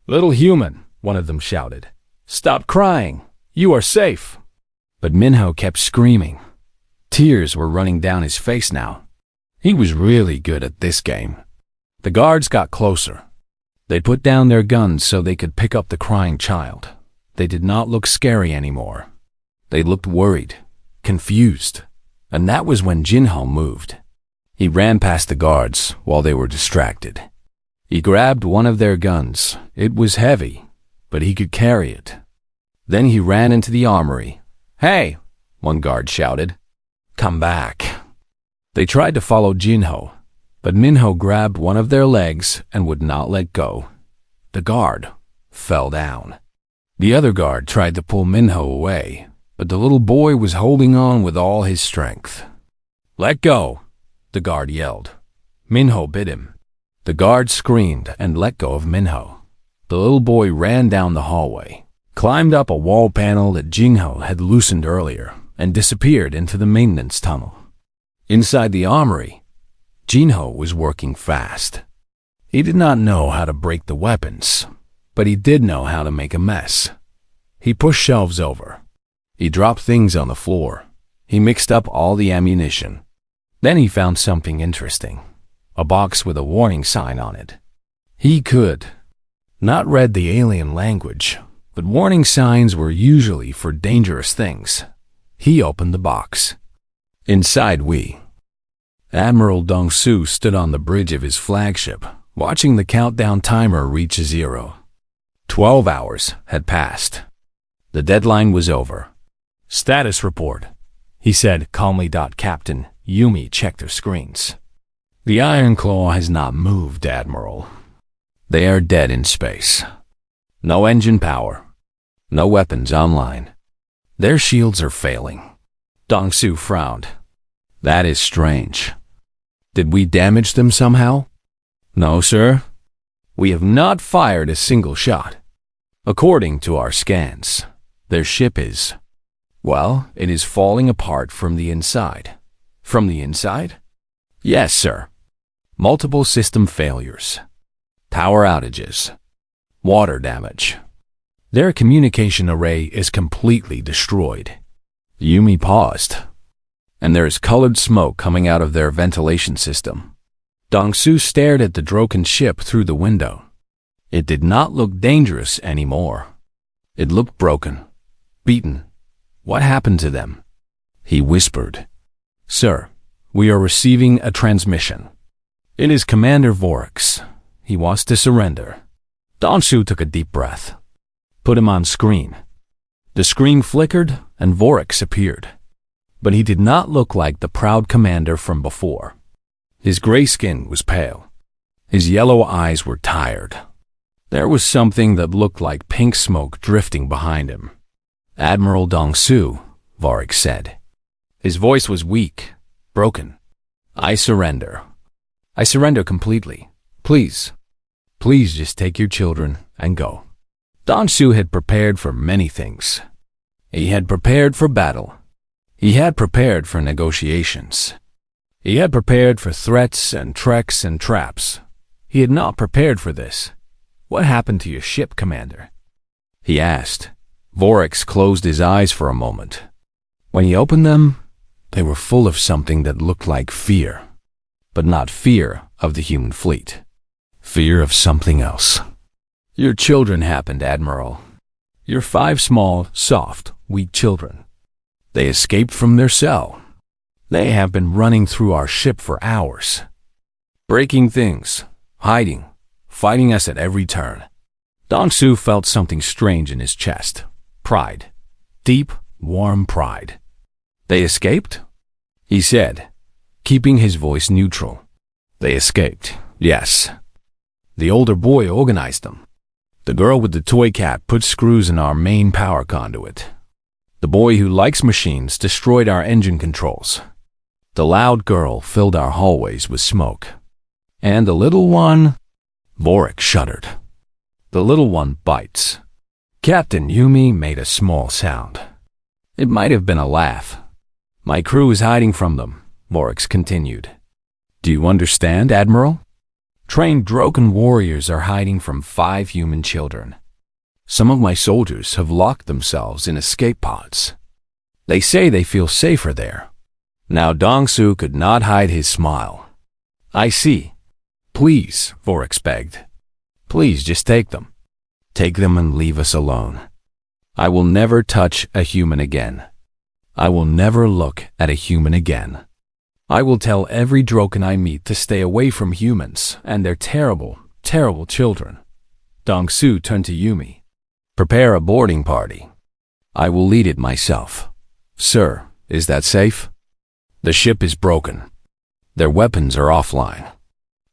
Little human, one of them shouted. Stop crying. You are safe. But Minho kept screaming. Tears were running down his face now. He was really good at this game. The guards got closer. They put down their guns so they could pick up the crying child. They did not look scary anymore. They looked worried, confused, and that was when Jinho moved. He ran past the guards while they were distracted. He grabbed one of their guns. It was heavy, but he could carry it. Then he ran into the armory. Hey, one guard shouted. Come back. They tried to follow Jinho, but Minho grabbed one of their legs and would not let go. The guard fell down. The other guard tried to pull Minho away, but the little boy was holding on with all his strength. Let go, the guard yelled. Minho bit him. The guard screamed and let go of Minho. The little boy ran down the hallway, climbed up a wall panel that Jinho had loosened earlier, and disappeared into the maintenance tunnel. Inside the armory, Jinho was working fast. He did not know how to break the weapons, but he did know how to make a mess. He pushed shelves over. He dropped things on the floor. He mixed up all the ammunition. Then he found something interesting, a box with a warning sign on it. He could not read the alien language, but warning signs were usually for dangerous things. He opened the box. Inside Admiral Dong-Su stood on the bridge of his flagship, watching the countdown timer reach 0. 12 hours had passed. The deadline was over. "Status report," he said calmly. Captain Yumi checked her screens. "The Iron Claw has not moved, Admiral. They are dead in space. No engine power. No weapons online. Their shields are failing." Dong-Su frowned. "That is strange. Did we damage them somehow?" "No, sir. We have not fired a single shot. According to our scans, their ship is, well, it is falling apart from the inside." "From the inside?" "Yes, sir. Multiple system failures. Power outages. Water damage. Their communication array is completely destroyed." Yumi paused. "And there is colored smoke coming out of their ventilation system." Dong-Su stared at the broken ship through the window. It did not look dangerous anymore. It looked broken, beaten. "What happened to them?" He whispered. "Sir, we are receiving a transmission. It is Commander Vorix. He wants to surrender." Dong-Su took a deep breath. "Put him on screen." The screen flickered and Vorix appeared. But he did not look like the proud commander from before. His gray skin was pale. His yellow eyes were tired. There was something that looked like pink smoke drifting behind him. "Admiral Dong-Su," Vorix said. His voice was weak, broken. "I surrender. I surrender completely. Please, please just take your children and go." Dong-Su had prepared for many things. He had prepared for battle. He had prepared for negotiations. He had prepared for threats and treks and traps. He had not prepared for this. "What happened to your ship, Commander?" he asked. Vorix closed his eyes for a moment. When he opened them, they were full of something that looked like fear, but not fear of the human fleet. Fear of something else. "Your children happened, Admiral. Your 5 small, soft, weak children. They escaped from their cell. They have been running through our ship for hours, breaking things, hiding, fighting us at every turn." Dong-Su felt something strange in his chest. Pride. Deep, warm pride. "They escaped?" he said, keeping his voice neutral. "They escaped, yes. The older boy organized them. The girl with the toy cat put screws in our main power conduit. The boy who likes machines destroyed our engine controls. The loud girl filled our hallways with smoke. And the little one..." Vorix shuddered. "The little one bites." Captain Yumi made a small sound. It might have been a laugh. "My crew is hiding from them," Vorix continued. "Do you understand, Admiral? Trained Droken warriors are hiding from 5 human children. Some of my soldiers have locked themselves in escape pods. They say they feel safer there." Now Dong-Su could not hide his smile. "I see. Please," Vorix begged. "Please just take them. Take them and leave us alone. I will never touch a human again. I will never look at a human again. I will tell every Droken I meet to stay away from humans and their terrible, terrible children." Dong-Su turned to Yumi. "Prepare a boarding party. I will lead it myself." "Sir, is that safe? The ship is broken. Their weapons are offline.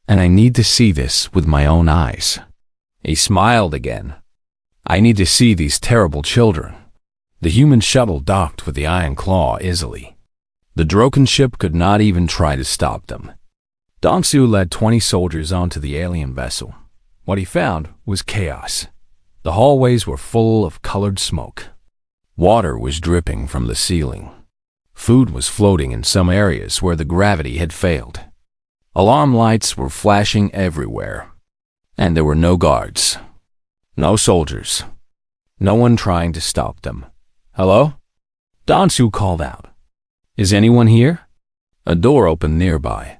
And I need to see this with my own eyes." He smiled again. "I need to see these terrible children." The human shuttle docked with the Iron Claw easily. The Droken ship could not even try to stop them. Dong-Su led 20 soldiers onto the alien vessel. What he found was chaos. The hallways were full of colored smoke. Water was dripping from the ceiling. Food was floating in some areas where the gravity had failed. Alarm lights were flashing everywhere. And there were no guards, no soldiers, no one trying to stop them. "Hello?" Dong-su called out. "Is anyone here?" A door opened nearby.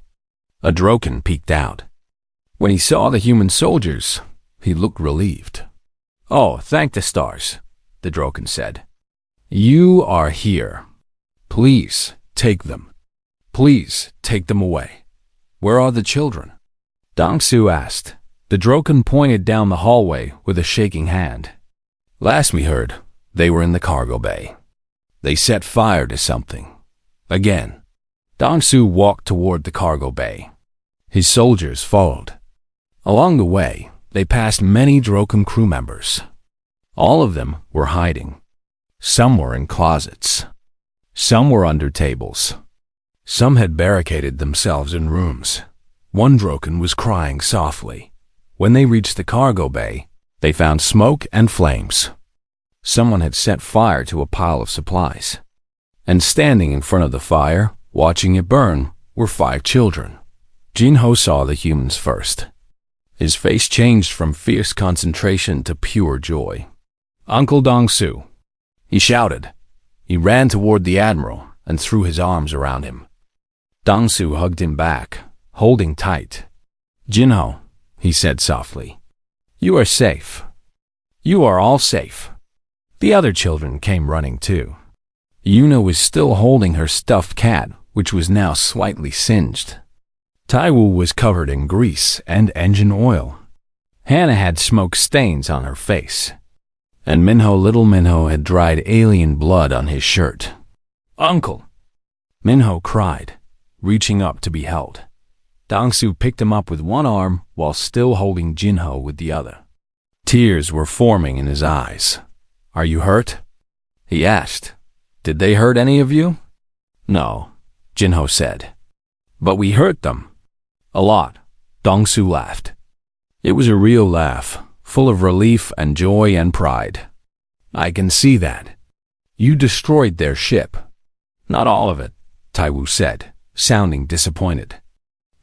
A Droken peeked out. When he saw the human soldiers, he looked relieved. "Oh, thank the stars," the Droken said. "You are here. Please take them. Please take them away. Where are the children?" Dong-su asked. The Droken pointed down the hallway with a shaking hand. "Last we heard, they were in the cargo bay. They set fire to something. Again." Dong-su walked toward the cargo bay. His soldiers followed. Along the way, they passed many Droken crew members. All of them were hiding. Some were in closets. Some were under tables. Some had barricaded themselves in rooms. One Droken was crying softly. When they reached the cargo bay, they found smoke and flames. Someone had set fire to a pile of supplies. And standing in front of the fire, watching it burn, were 5 children. Jinho saw the humans first. His face changed from fierce concentration to pure joy. "Uncle Dong-su," he shouted. He ran toward the Admiral and threw his arms around him. Dong-su hugged him back, holding tight. "Jinho," he said softly, "you are safe. You are all safe." The other children came running too. Yuna was still holding her stuffed cat, which was now slightly singed. Taiwu was covered in grease and engine oil. Hannah had smoke stains on her face. And little Minho had dried alien blood on his shirt. "Uncle!" Minho cried, reaching up to be held. Dong-su picked him up with one arm while still holding Jinho with the other. Tears were forming in his eyes. "Are you hurt?" he asked. "Did they hurt any of you?" "No," Jinho said. "But we hurt them." "A lot," Dong-su laughed. It was a real laugh, full of relief and joy and pride. "I can see that. You destroyed their ship." "Not all of it," Taiwu said, sounding disappointed.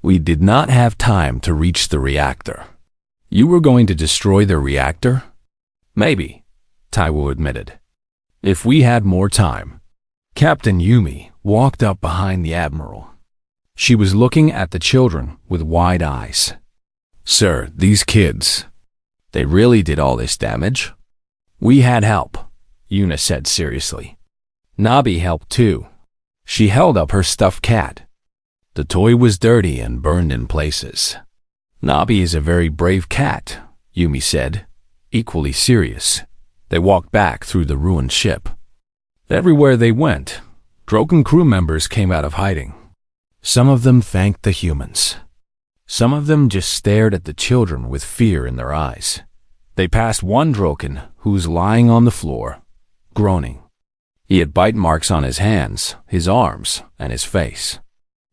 "We did not have time to reach the reactor." "You were going to destroy the reactor?" "Maybe," Taiwu admitted. "If we had more time." Captain Yumi walked up behind the Admiral. She was looking at the children with wide eyes. "Sir, these kids, they really did all this damage?" "We had help," Yuna said seriously. "Nabi helped too." She held up her stuffed cat. The toy was dirty and burned in places. "Nabi is a very brave cat," Yumi said, equally serious. They walked back through the ruined ship. Everywhere they went, Droken crew members came out of hiding. Some of them thanked the humans. Some of them just stared at the children with fear in their eyes. They passed one Droken who was lying on the floor, groaning. He had bite marks on his hands, his arms, and his face.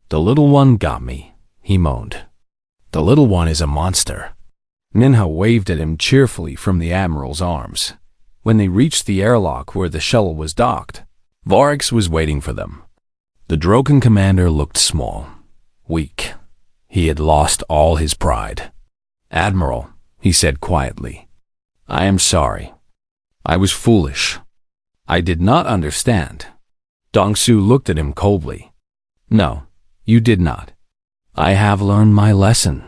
"The little one got me," he moaned. "The little one is a monster." Minho waved at him cheerfully from the Admiral's arms. When they reached the airlock where the shuttle was docked, Vorax was waiting for them. The Droken commander looked small, weak. He had lost all his pride. "Admiral," he said quietly, "I am sorry. I was foolish. I did not understand." Dong-su looked at him coldly. "No, you did not. I have learned my lesson.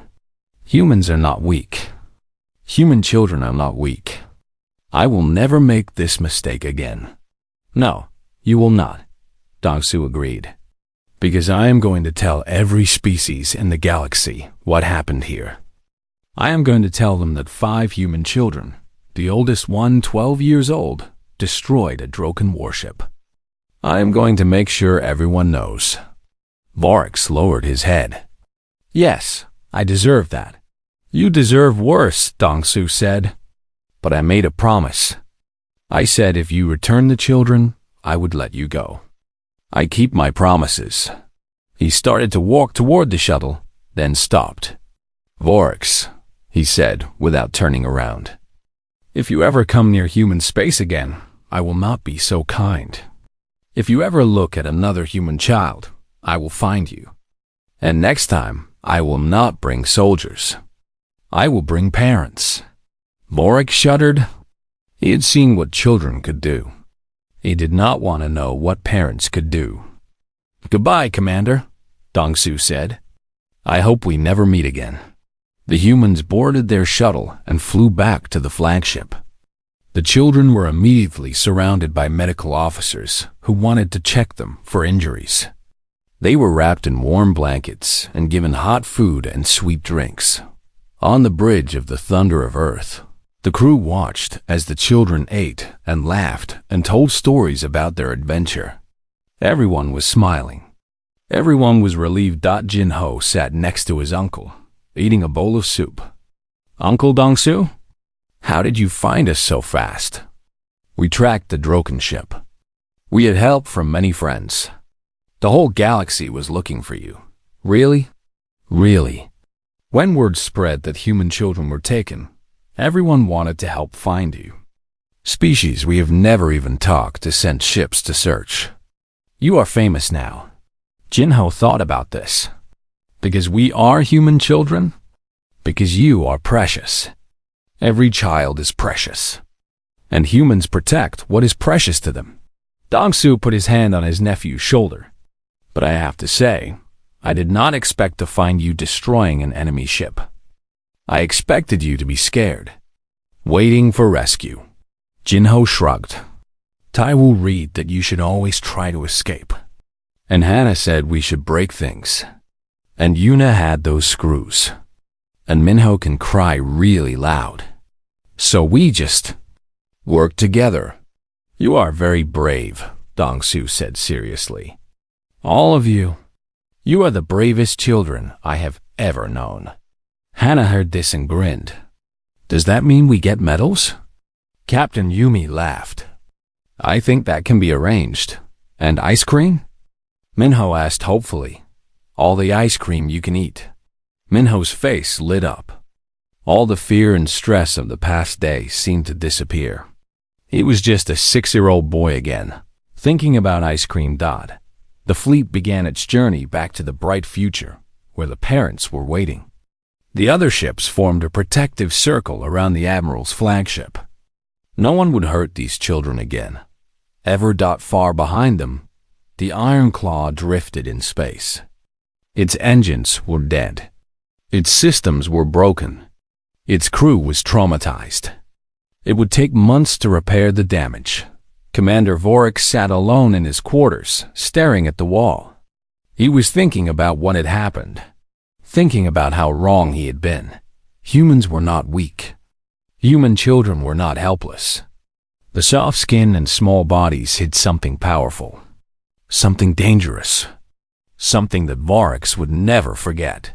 Humans are not weak. Human children are not weak. I will never make this mistake again." "No, you will not," Dong-su agreed. "Because I am going to tell every species in the galaxy what happened here. I am going to tell them that 5 human children, the oldest one 12 years old, destroyed a Droken warship. I am going to make sure everyone knows." Vorax lowered his head. "Yes, I deserve that." "You deserve worse," Dong-su said. "But I made a promise. I said if you return the children, I would let you go. I keep my promises." He started to walk toward the shuttle, then stopped. "Vorax," he said without turning around, "if you ever come near human space again, I will not be so kind. If you ever look at another human child, I will find you. And next time, I will not bring soldiers. I will bring parents." Vorik shuddered. He had seen what children could do. He did not want to know what parents could do. "Goodbye, Commander," Dongsu said. "I hope we never meet again." The humans boarded their shuttle and flew back to the flagship. The children were immediately surrounded by medical officers who wanted to check them for injuries. They were wrapped in warm blankets and given hot food and sweet drinks. On the bridge of the Thunder of Earth, the crew watched as the children ate and laughed and told stories about their adventure. Everyone was smiling. Everyone was relieved. Jinho sat next to his uncle, eating a bowl of soup. "Uncle Dongsu, how did you find us so fast?" "We tracked the Droken ship. We had help from many friends. The whole galaxy was looking for you." "Really?" "Really." When word spread that human children were taken, everyone wanted to help find you. Species we have never even talked to sent ships to search. You are famous now. Jinho thought about this. Because we are human children? Because you are precious. Every child is precious. And humans protect what is precious to them. Dongsu put his hand on his nephew's shoulder. But I have to say, I did not expect to find you destroying an enemy ship. I expected you to be scared, waiting for rescue. Jinho shrugged. Tai will read that you should always try to escape. And Hannah said we should break things. And Yuna had those screws. And Minho can cry really loud. So we just work together. You are very brave, Dongsu said seriously. All of you. You are the bravest children I have ever known. Hannah heard this and grinned. Does that mean we get medals? Captain Yumi laughed. I think that can be arranged. And ice cream? Minho asked hopefully. All the ice cream you can eat. Minho's face lit up. All the fear and stress of the past day seemed to disappear. He was just a 6-year-old boy again, thinking about ice cream. The fleet began its journey back to the bright future, where the parents were waiting. The other ships formed a protective circle around the Admiral's flagship. No one would hurt these children again. Ever. Far behind them, the Iron Claw drifted in space. Its engines were dead. Its systems were broken. Its crew was traumatized. It would take months to repair the damage. Commander Vorik sat alone in his quarters, staring at the wall. He was thinking about what had happened, thinking about how wrong he had been. Humans were not weak. Human children were not helpless. The soft skin and small bodies hid something powerful, something dangerous, something that Voriks would never forget.